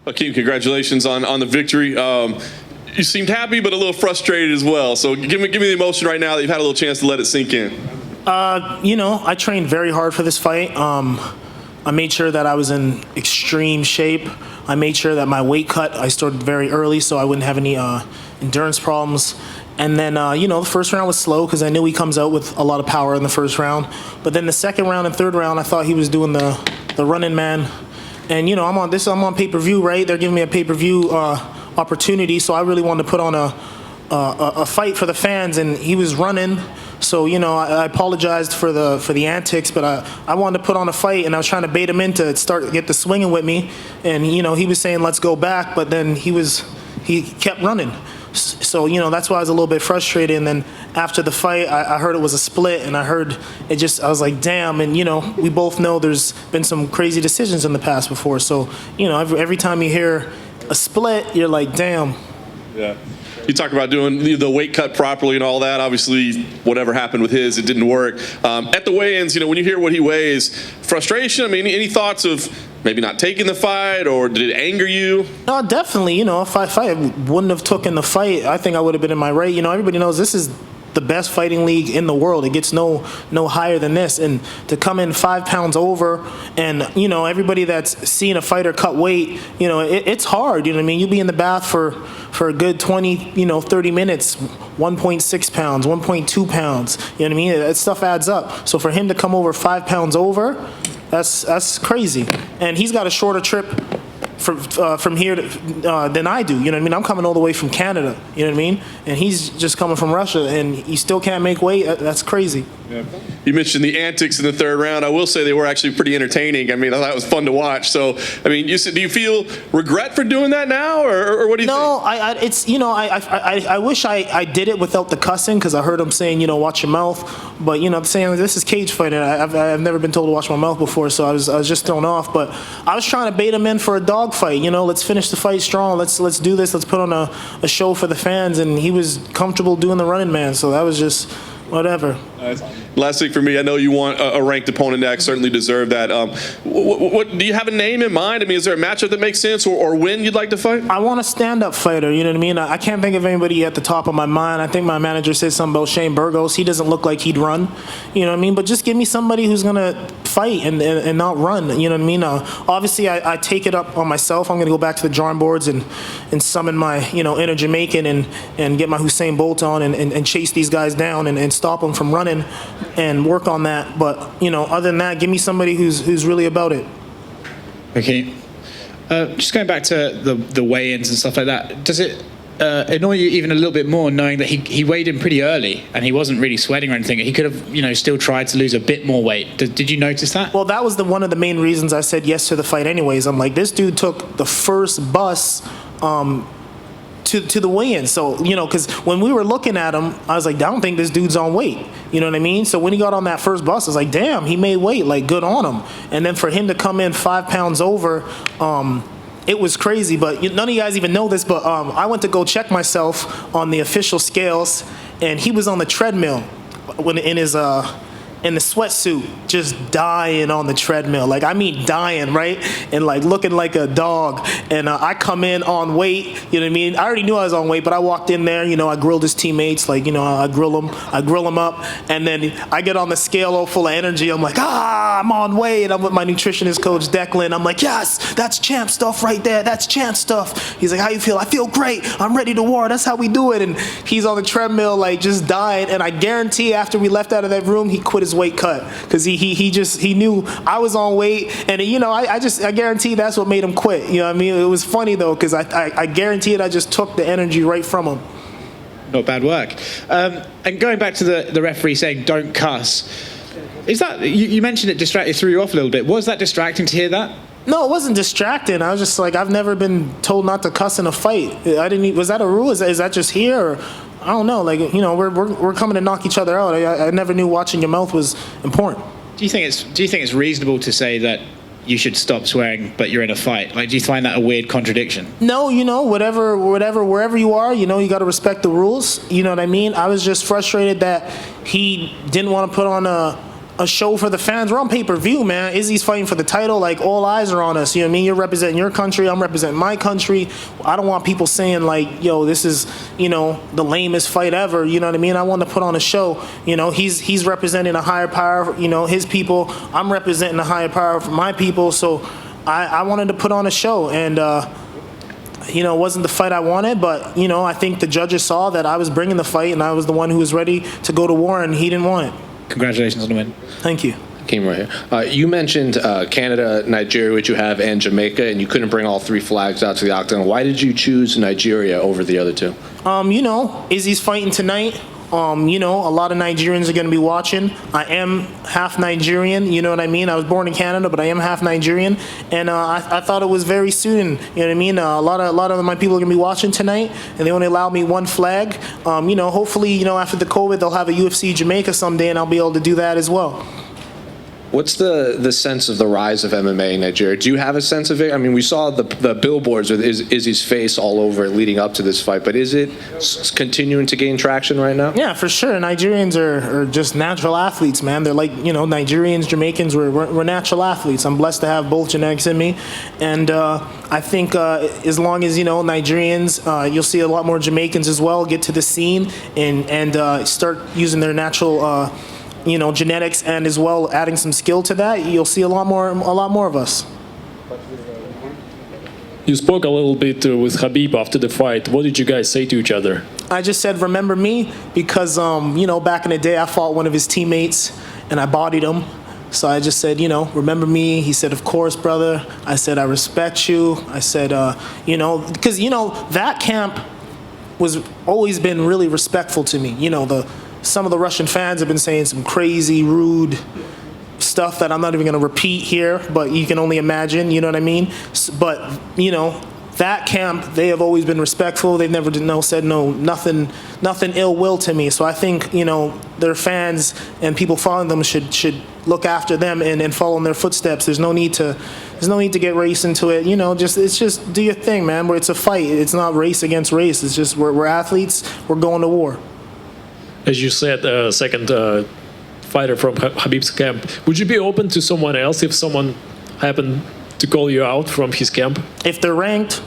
Hakeem, congratulations on the victory. You seemed happy, but a little frustrated as well. So give me the emotion right now that you've had a little chance to let it sink in. I trained very hard for this fight. I made sure that I was in extreme shape. I made sure that my weight cut, I started very early so I wouldn't have any endurance problems. And then, the first round was slow because I knew he comes out with a lot of power in the first round. But then the second round and third round, I thought he was doing the running man. And, I'm on pay-per-view, right? They're giving me a pay-per-view opportunity, so I really wanted to put on a fight for the fans, and he was running. So, I apologized for the antics, but I wanted to put on a fight, and I was trying to bait him in to get the swinging with me. And, he was saying, let's go back, but then he kept running. So, that's why I was a little bit frustrated. And then after the fight, I heard it was a split, and I heard it I was like, damn. And, we both know there's been some crazy decisions in the past before. So, every time you hear a split, you're like, damn. Yeah. You talk about doing the weight cut properly and all that. Obviously, whatever happened with his, it didn't work. At the weigh-ins, when you hear what he weighs, frustration? I mean, any thoughts of maybe not taking the fight, or did it anger you? No, definitely. If I wouldn't have taken the fight, I think I would have been in my right. Everybody knows this is the best fighting league in the world. It gets no higher than this. And to come in 5 pounds over, and everybody that's seen a fighter cut weight, it's hard. You'll be in the bath for a good 20, 30 minutes, 1.6 pounds, 1.2 pounds. That stuff adds up. So for him to come over 5 pounds over, that's crazy. And he's got a shorter trip from here than I do. I'm coming all the way from Canada. And he's just coming from Russia, and he still can't make weight. That's crazy. Yeah. You mentioned the antics in the third round. I will say they were actually pretty entertaining. I thought it was fun to watch. So, you said, do you feel regret for doing that now, or what do you think? No, I wish I did it without the cussing, because I heard him saying, watch your mouth. But, saying this is cage fighting. I've never been told to watch my mouth before, so I was just thrown off. But I was trying to bait him in for a dog fight. Let's finish the fight strong. Let's do this. Let's put on a show for the fans. And he was comfortable doing the running man, so that was just whatever. Last thing for me, I know you want a ranked opponent next, certainly deserve that. What do you have a name in mind? Is there a matchup that makes sense, or when you'd like to fight? I want a stand-up fighter, I can't think of anybody at the top of my mind. I think my manager said something about Shane Burgos. He doesn't look like he'd run, But just give me somebody who's going to fight and not run, Obviously, I take it up on myself. I'm going to go back to the drawing boards and summon my, inner Jamaican and get my Usain Bolt on and chase these guys down and stop them from running and work on that. But, other than that, give me somebody who's really about it. Okay. Just going back to the weigh-ins and stuff like that, does it annoy you even a little bit more knowing that he weighed in pretty early and he wasn't really sweating or anything? He could have, still tried to lose a bit more weight. Did you notice that? Well, that was one of the main reasons I said yes to the fight anyways. I'm like, this dude took the first bus to the weigh-in. So, because when we were looking at him, I was like, I don't think this dude's on weight. You know what I mean? So when he got on that first bus, I was like, damn, he made weight. Like, good on him. And then for him to come in 5 pounds over, it was crazy. But none of you guys even know this, but I went to go check myself on the official scales, and he was on the treadmill in the sweatsuit, just dying on the treadmill. Like, dying, right? And looking like a dog. And I come in on weight, you know what I mean? I already knew I was on weight, but I walked in there, I grilled his teammates, I grill them up. And then I get on the scale all full of energy. I'm like, I'm on weight. I'm with my nutritionist coach, Declan. I'm like, yes, that's champ stuff right there. That's champ stuff. He's like, how you feel? I feel great. I'm ready to war. That's how we do it. And he's on the treadmill, just dying. And I guarantee after we left out of that room, he quit his weight cut, because he knew I was on weight, and I guarantee that's what made him quit. It was funny though, because I guarantee it. I just took the energy right from him. Not bad work. And going back to the referee saying don't cuss, is that you mentioned it threw you off a little bit? Was that distracting to hear that? No, it wasn't distracting. I was just like, I've never been told not to cuss in a fight. Was that a rule? Is that just here? Or, I don't know. We're coming to knock each other out. I never knew watching your mouth was important. Do you think it's reasonable to say that you should stop swearing, but you're in a fight? Do you find that a weird contradiction? No, wherever you are, you got to respect the rules. You know what I mean? I was just frustrated that he didn't want to put on a show for the fans. We're on pay-per-view, man. Izzy's fighting for the title. Like, all eyes are on us. You know what I mean? You're representing your country. I'm representing my country. I don't want people saying, like, yo, this is, you know, the lamest fight ever. You know what I mean? I want to put on a show. You know, he's representing a higher power, you know, his people. I'm representing a higher power for my people. So I wanted to put on a show. And, you know, it wasn't the fight I wanted, but, you know, I think the judges saw that I was bringing the fight and I was the one who was ready to go to war, and he didn't want it. Congratulations on the win. Thank you. Came right here. You mentioned Canada, Nigeria, which you have, and Jamaica, and you couldn't bring all 3 flags out to the octagon. Why did you choose Nigeria over the other 2? You know, Izzy's fighting tonight. You know, a lot of Nigerians are going to be watching. I am half Nigerian, you know what I mean? I was born in Canada, but I am half Nigerian, and I thought it was very suiting, you know what I mean? A lot of my people are going to be watching tonight, and they only allowed me 1 flag. You know, hopefully, you know, after the COVID, they'll have a UFC Jamaica someday, and I'll be able to do that as well. What's the sense of the rise of MMA in Nigeria? Do you have a sense of it? I mean, we saw the billboards with Izzy's face all over it leading up to this fight, but is it continuing to gain traction right now? Yeah, for sure. Nigerians are just natural athletes, man. They're like, you know, Nigerians, Jamaicans, we're natural athletes. I'm blessed to have both genetics in me. And I think as long as, you know, Nigerians, you'll see a lot more Jamaicans as well get to the scene and start using their natural you know, genetics, and as well adding some skill to that, you'll see a lot more of us. You spoke a little bit with Khabib after the fight. What did you guys say to each other? I just said, remember me, because you know, back in the day I fought one of his teammates and I bodied him. So I just said, you know, remember me? He said, of course, brother. I said, I respect you. I said, you know, because, you know, that camp was always been really respectful to me. You know, some of the Russian fans have been saying some crazy, rude stuff that I'm not even going to repeat here, but you can only imagine, you know what I mean? But, you know, that camp, they have always been respectful. They've never said nothing ill will to me. So I think, you know, their fans and people following them should look after them and follow in their footsteps. There's no need to get race into it. You know, it's just do your thing, man. Where it's a fight. It's not race against race. It's just we're athletes. We're going to war. As you said, second fighter from Khabib's camp. Would you be open to someone else if someone happened to call you out from his camp? If they're ranked,